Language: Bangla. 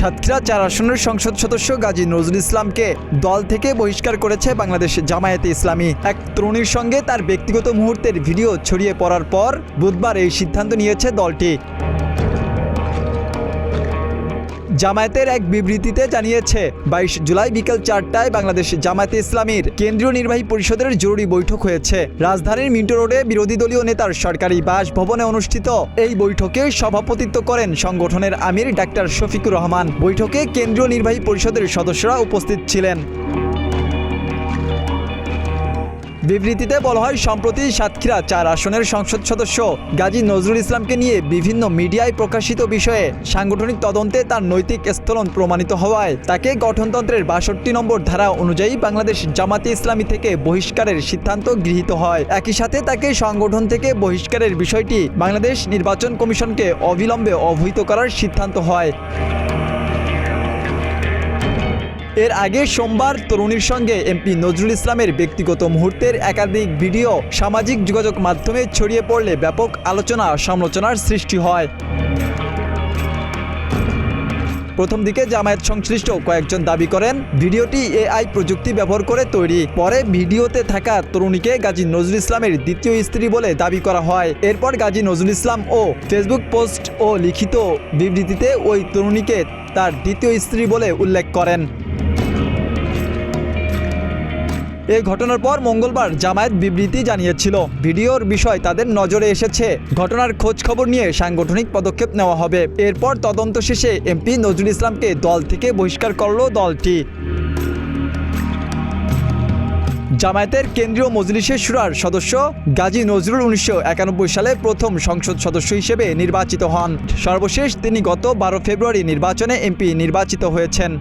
সাতক্ষীরা ৪ আসনের সংসদ সদস্য গাজী নজরুল ইসলামকে দল থেকে বহিষ্কার করেছে বাংলাদেশ জামায়াতে ইসলামী। এক তরুণীর সঙ্গে তার ব্যক্তিগত মুহূর্তের ভিডিও ছড়িয়ে পড়ার পর বুধবার এই সিদ্ধান্ত নিয়েছে দলটি। জামায়াতের এক বিবৃতিতে জানিয়েছে ২২ জুলাই বিকেল ৪টায় বাংলাদেশ জামায়াতে ইসলামীর কেন্দ্রীয় নির্বাহী পরিষদের জরুরি বৈঠক হয়েছে। রাজধানীর মিন্টো রোডে বিরোধী দলীয় নেতার সরকারি বাসভবনে অনুষ্ঠিত এই বৈঠকে সভাপতিত্ব করেন সংগঠনের আমির ডাক্তার শফিকুর রহমান। বৈঠকে কেন্দ্রীয় নির্বাহী পরিষদের সদস্যরা উপস্থিত ছিলেন। বিবৃতিতে বলা হয়, সম্প্রতি সাতক্ষীরা ৪ আসনের সংসদ সদস্য গাজী নজরুল ইসলামকে নিয়ে বিভিন্ন মিডিয়ায় প্রকাশিত বিষয়ে সাংগঠনিক তদন্তে তার নৈতিক স্খলন প্রমাণিত হওয়ায় তাকে গঠনতন্ত্রের ৬২ নম্বর ধারা অনুযায়ী বাংলাদেশ জামায়াতে ইসলামী থেকে বহিষ্কারের সিদ্ধান্ত গৃহীত হয়। একই সাথে তাকে সংগঠন থেকে বহিষ্কারের বিষয়টি বাংলাদেশ নির্বাচন কমিশনকে অবিলম্বে অবহিত করার সিদ্ধান্ত হয়। এর আগে সোমবার তরুণীর সঙ্গে এমপি নজরুল ইসলামের ব্যক্তিগত মুহূর্তের একাধিক ভিডিও সামাজিক যোগাযোগ মাধ্যমে ছড়িয়ে পড়লে ব্যাপক আলোচনা সমালোচনার সৃষ্টি হয়। প্রথম দিকে জামায়াত সংশ্লিষ্ট কয়েকজন দাবি করেন ভিডিওটি এআই প্রযুক্তি ব্যবহার করে তৈরি। পরে ভিডিওতে থাকা তরুণীকে গাজী নজরুল ইসলামের দ্বিতীয় স্ত্রী বলে দাবি করা হয়। এরপর গাজী নজরুল ইসলাম ও ফেসবুক পোস্ট ও লিখিত বিবৃতিতে ওই তরুণীকে তার দ্বিতীয় স্ত্রী বলে উল্লেখ করেন। এই ঘটনার পর মঙ্গলবার জামায়াত বিবৃতি জানিয়েছিল ভিডিওর বিষয় তাদের নজরে এসেছে, ঘটনার খোঁজ খবর নিয়ে সাংগঠনিক পদক্ষেপ নেওয়া হবে। এরপর তদন্ত শেষে এমপি নজরুল ইসলামকে দল থেকে বহিষ্কার করল দলটি। জামায়াতের কেন্দ্রীয় মজলিসে শুরার সদস্য গাজী নজরুল ১৯৯১ সালে প্রথম সংসদ সদস্য হিসেবে নির্বাচিত হন। সর্বশেষ তিনি গত ১২ ফেব্রুয়ারি নির্বাচনে এমপি নির্বাচিত হয়েছেন।